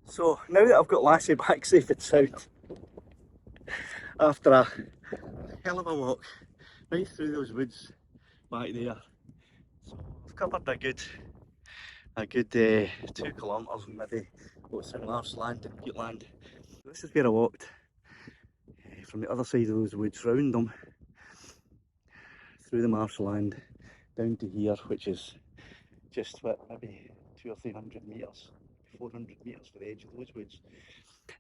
So now that I've got Lassie back safe and sound, after a hell of a walk right through those woods back there, so I've covered a good 2 kilometres maybe, what's in marshland and peatland. This is where I walked from the other side of those woods, round them, through the marshland, down to here, which is just what, maybe 200 or 300 metres, 400 metres for the edge of those woods.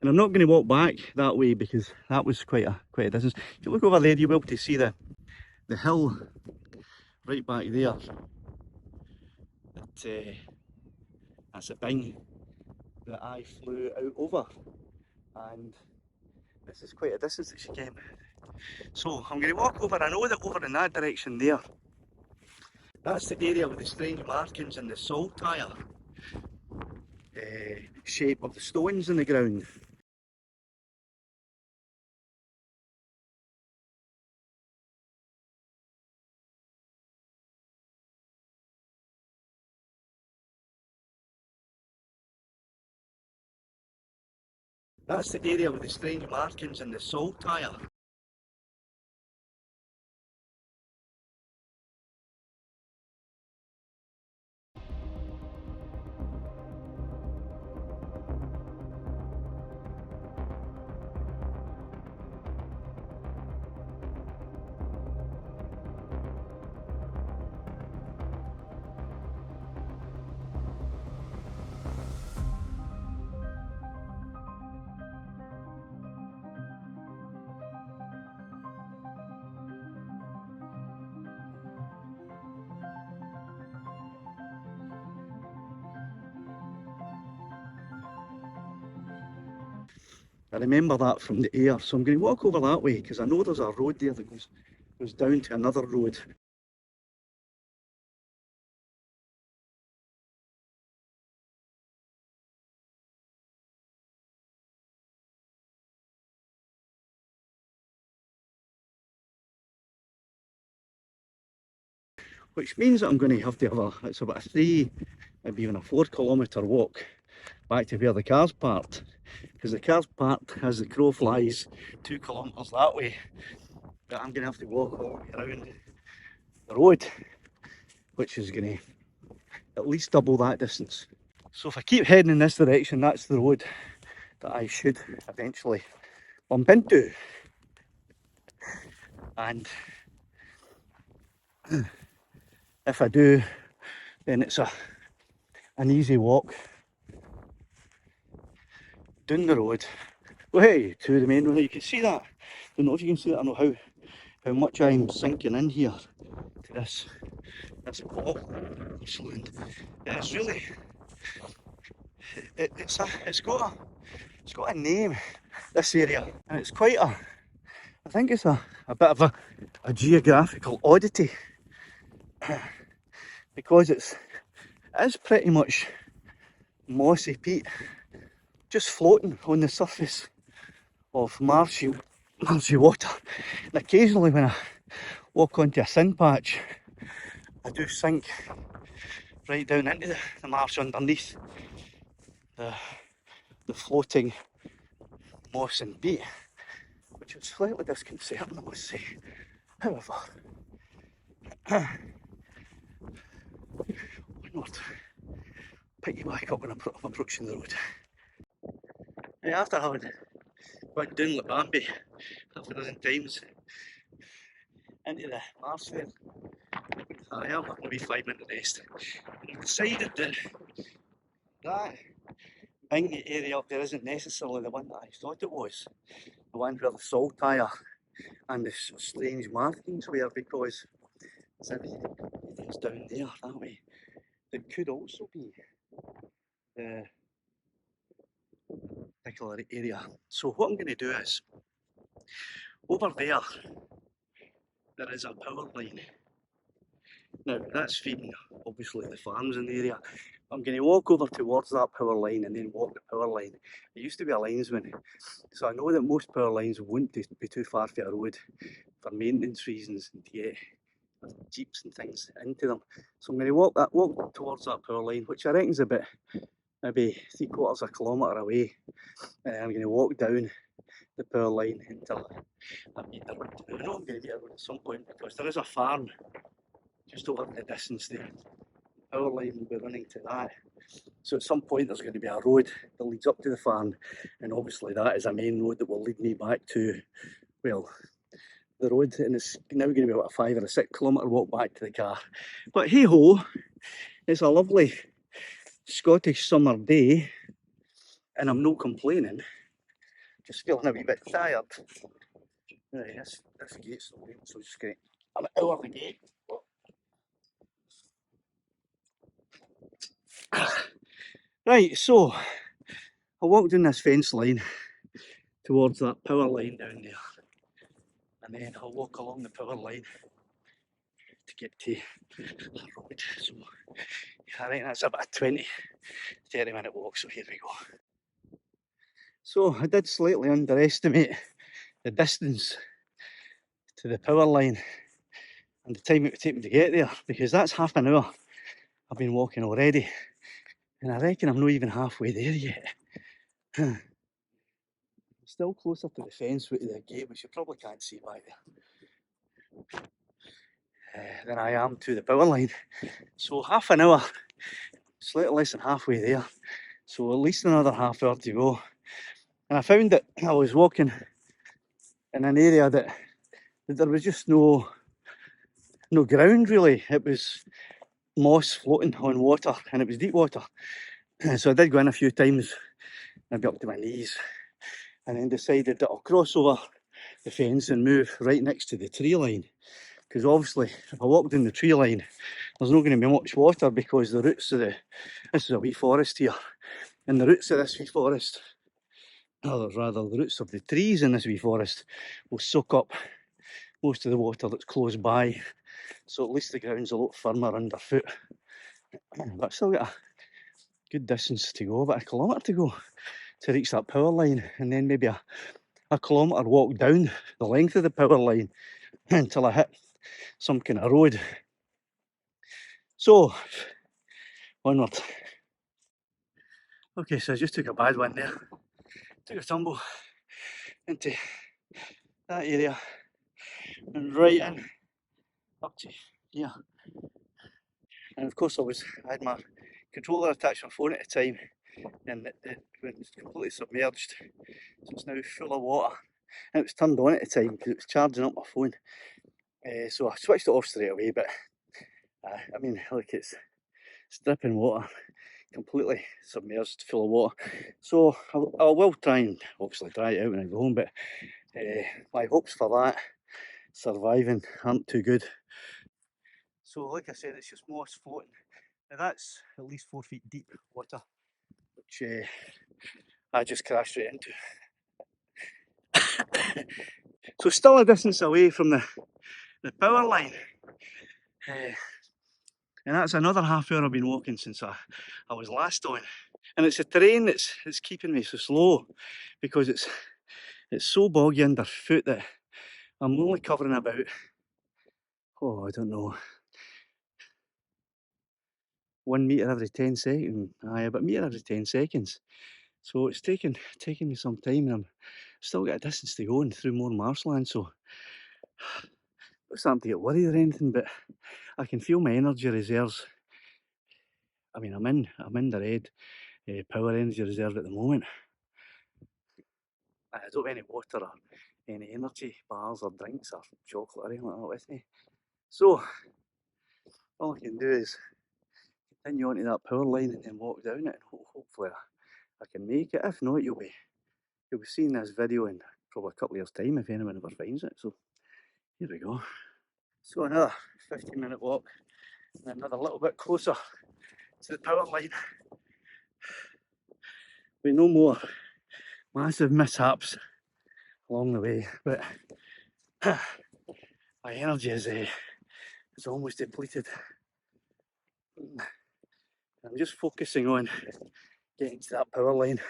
And I'm not going to walk back that way because that was quite a distance. If you look over there, you'll be able to see the hill right back there. That's a bing that I flew out over, and this is quite a distance that she came. So I'm going to walk over. I know that over in that direction there, that's the area with the strange markings and the saltire shape of the stones in the ground. That's the area with the strange markings and the saltire. I remember that from the air, so I'm going to walk over that way because I know there's a road there that goes down to another road. Which means that I'm going to have it's about a 3, maybe even a 4 kilometre walk back to where the car's parked. Because the car's parked as the crow flies 2 kilometres that way. But I'm going to have to walk all the way around the road, which is going to at least double that distance. So if I keep heading in this direction, that's the road that I should eventually bump into. And if I do, then it's an easy walk down the road, way to the main road. You can see that. I don't know if you can see that. I know how much I'm sinking in here to this bog. It's really, it's got a name, this area, and it's quite I think it's a bit of a geographical oddity because it is pretty much mossy peat just floating on the surface of marshy water. And occasionally when I walk onto a sand patch, I do sink right down into the marsh underneath the floating moss and peat, which is slightly disconcerting, I must say. However, why not pick you back up when I'm approaching the road? Yeah, after having gone down Bambi half a dozen times into the marsh there, I am having a wee 5-minute rest. And I decided that big area up there isn't necessarily the one that I thought it was. The one where the saltire and the strange markings were, because there's everything's down there that way. It could also be the particular area. So what I'm going to do is, over there is a power line. Now that's feeding obviously the farms in the area. I'm going to walk over towards that power line and then walk the power line. I used to be a linesman, so I know that most power lines won't be too far from a road for maintenance reasons and to get jeeps and things into them. So I'm going to walk towards that power line, which I reckon is about maybe 3/4 of a kilometre away. I'm going to walk down the power line until I meet the road. I know I'm going to meet a road at some point because there is a farm just over the distance there. The power line will be running to that. So at some point there's going to be a road that leads up to the farm, and obviously that is a main road that will lead me back to, well, the road, and it's now going to be about a 5 or a 6 kilometre walk back to the car. But hey ho, it's a lovely Scottish summer day and I'm not complaining, just feeling a wee bit tired. Right, this gate's not open, so just going to out of the gate. Right, so I walked in this fence line towards that power line down there, and then I'll walk along the power line to get to the road. So I think that's about a 20-30 minute walk, so here we go. So I did slightly underestimate the distance to the power line and the time it would take me to get there, because that's half an hour I've been walking already, and I reckon I'm not even halfway there yet. Still closer to the fence with the gate, which you probably can't see back there, than I am to the power line. So half an hour, slightly less than halfway there, so at least another half hour to go. And I found that I was walking in an area that there was just no ground really. It was moss floating on water, and it was deep water. So I did go in a few times, maybe up to my knees, and then decided that I'll cross over the fence and move right next to the tree line, because obviously if I walked in the tree line there's not going to be much water, because the roots of this is a wee forest here, and the roots of this wee forest, or rather the roots of the trees in this wee forest, will soak up most of the water that's close by, so at least the ground's a lot firmer underfoot. But I've still got a good distance to go, about a kilometre to go to reach that power line, and then maybe a kilometre walk down the length of the power line until I hit some kind of road. So, onward. Okay, so I just took a bad one there. Took a tumble into that area and right in up to here. And of course I had my controller attached to my phone at the time, and it was completely submerged. So it's now full of water. And it was turned on at the time because it was charging up my phone. So I switched it off straight away, but I mean, like it's dripping water, completely submerged, full of water. So I will try and obviously dry it out when I go home, but my hopes for that surviving aren't too good. So like I said, it's just moss floating. Now that's at least 4 feet deep water, which I just crashed right into. So still a distance away from the power line. And that's another half hour I've been walking since I was last on. And it's the terrain that's keeping me so slow, because it's so boggy underfoot that I'm only covering about, I don't know, 1 metre every 10 seconds. About a metre every 10 seconds. So it's taking me some time, and I'm still got a distance to go and through more marshland, so I'm not starting to get worried or anything, but I can feel my energy reserves. I mean, I'm in the red power energy reserve at the moment. I don't have any water or any energy bars or drinks or chocolate or anything like that with me. So all I can do is continue onto that power line and then walk down it, and hopefully I can make it. If not, you'll be seeing this video in probably a couple of years' time if anyone ever finds it. So here we go. So another 15-minute walk, and another little bit closer to the power line. With no more massive mishaps along the way, but my energy is almost depleted. I'm just focusing on getting to that power line,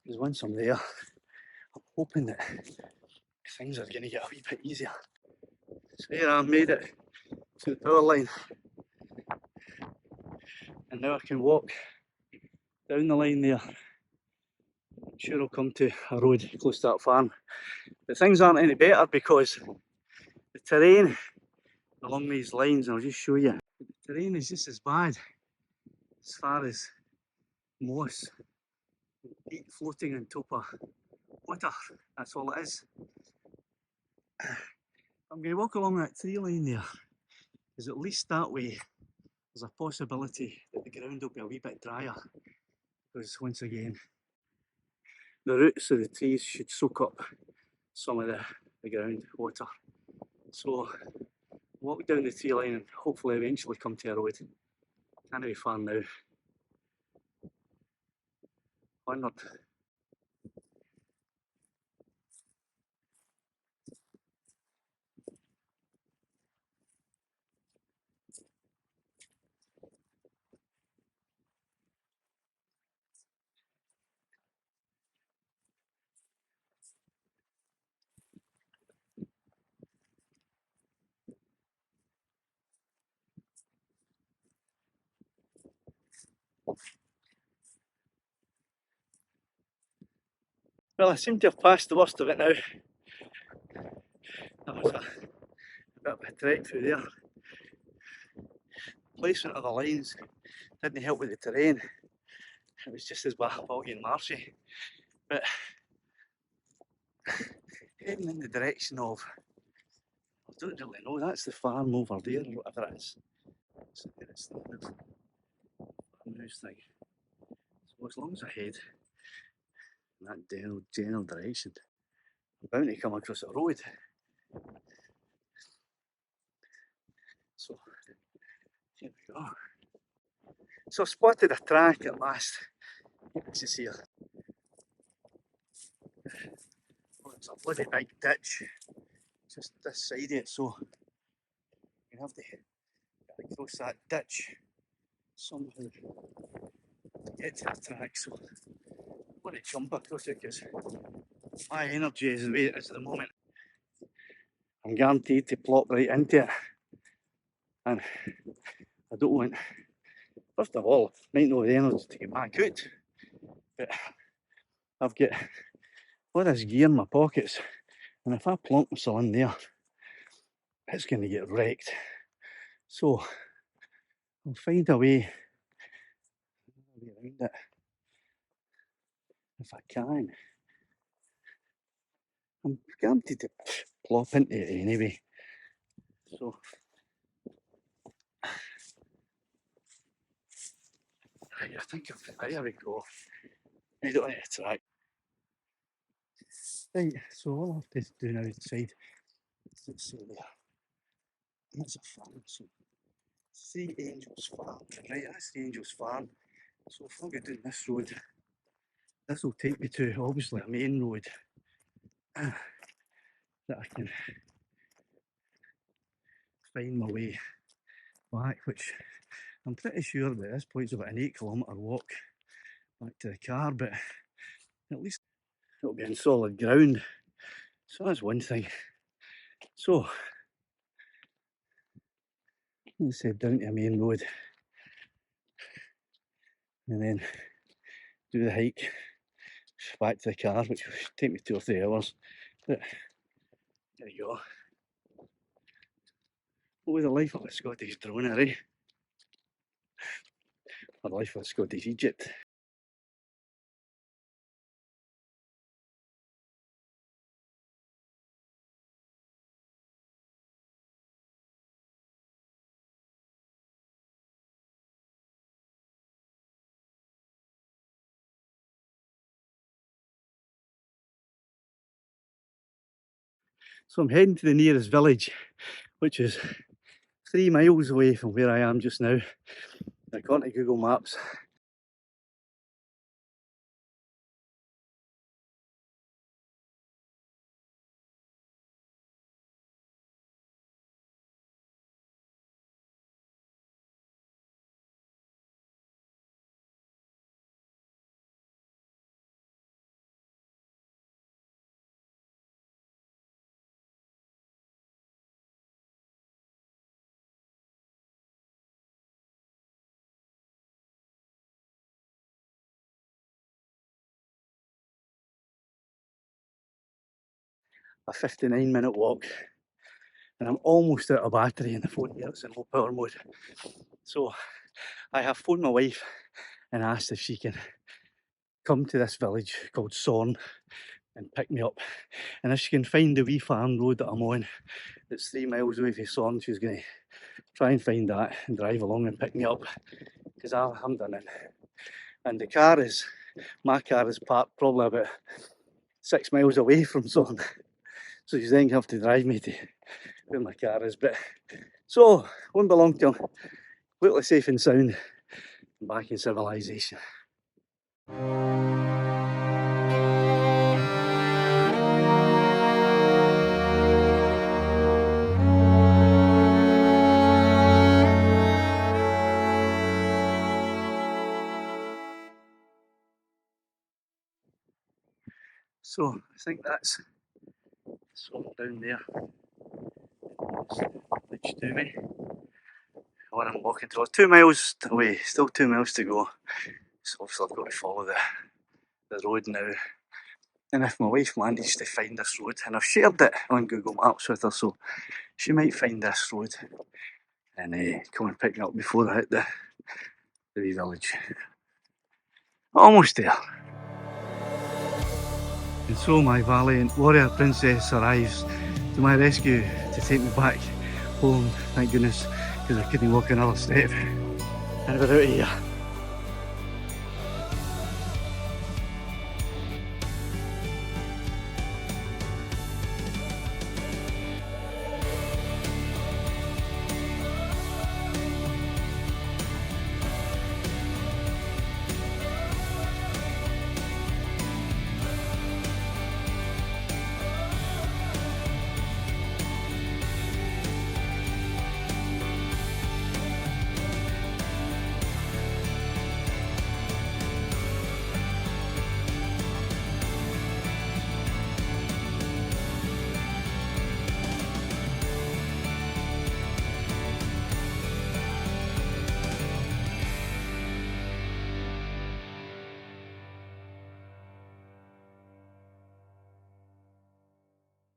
because once I'm there, I'm hoping that things are going to get a wee bit easier. So here I made it to the power line. and now I can walk down the line there. I'm sure I'll come to a road close to that farm. But things aren't any better because the terrain along these lines, I'll just show you, the terrain is just as bad as far as moss, peat floating on top of water. That's all it is. I'm going to walk along that tree line there, because at least that way there's a possibility that the ground will be a wee bit drier, because once again the roots of the trees should soak up some of the ground water. So walk down the tree line and hopefully eventually come to a road. Can't be far now. Onward. Well, I seem to have passed the worst of it now. That was a bit of a trek through there. Placement of the lines didn't help with the terrain. It was just as boggy and marshy. But heading in the direction of, I don't really know, that's the farm over there or whatever it is. So it's the farmhouse thing. So as long as I head in that general direction, I'm bound to come across a road. So here we go. So I spotted a track at last. This is here. Oh, it's a bloody big ditch just this side of it, so you have to get across that ditch somehow to get to the track. So I'm going to jump across it because my energy is the way it is at the moment. I'm guaranteed to plop right into it, and I don't want, first of all, I might not have the energy to get back out, but I've got all this gear in my pockets, and if I plonk myself in there, it's going to get wrecked. So I'll find a way around it if I can. I'm guaranteed to plop into it anyway. So I think there we go. I don't need to track. Right, so all I have to do now is decide. Let's see there. That's a farm. So see Angels Farm. Right, that's the Angels Farm. So if I go down this road, this will take me to obviously a main road that I can find my way back, which I'm pretty sure at this point is about an 8 kilometre walk back to the car, but at least it'll be on solid ground. So that's one thing. So let's head down to a main road and then do the hike back to the car, which will take me 2 or 3 hours. But there you go. Oh, the life of a Scottish droner, eh? Or the life of a Scottish Egypt. So I'm heading to the nearest village, which is 3 miles away from where I am just now, according to Google Maps. a 59-minute walk, and I'm almost out of battery in the phone here. It's in low power mode. So I have phoned my wife and asked if she can come to this village called Sorn and pick me up. And if she can find the wee farm road that I'm on, that's 3 miles away from Sorn, she's going to try and find that and drive along and pick me up, because I haven't done it. And my car is parked probably about 6 miles away from Sorn. So she's then going to have to drive me to where my car is. But so, won't be long till completely safe and sound and back in civilization. So I think that's Sorn down there. Which to me, when I'm walking towards 2 miles away, still 2 miles to go. So obviously I've got to follow the road now. And if my wife manages to find this road, and I've shared it on Google Maps with her, so she might find this road and come and pick me up before I hit the wee village. Almost there. And so my valiant warrior princess arrives to my rescue to take me back home, thank goodness, because I couldn't walk another step. And we're out of here.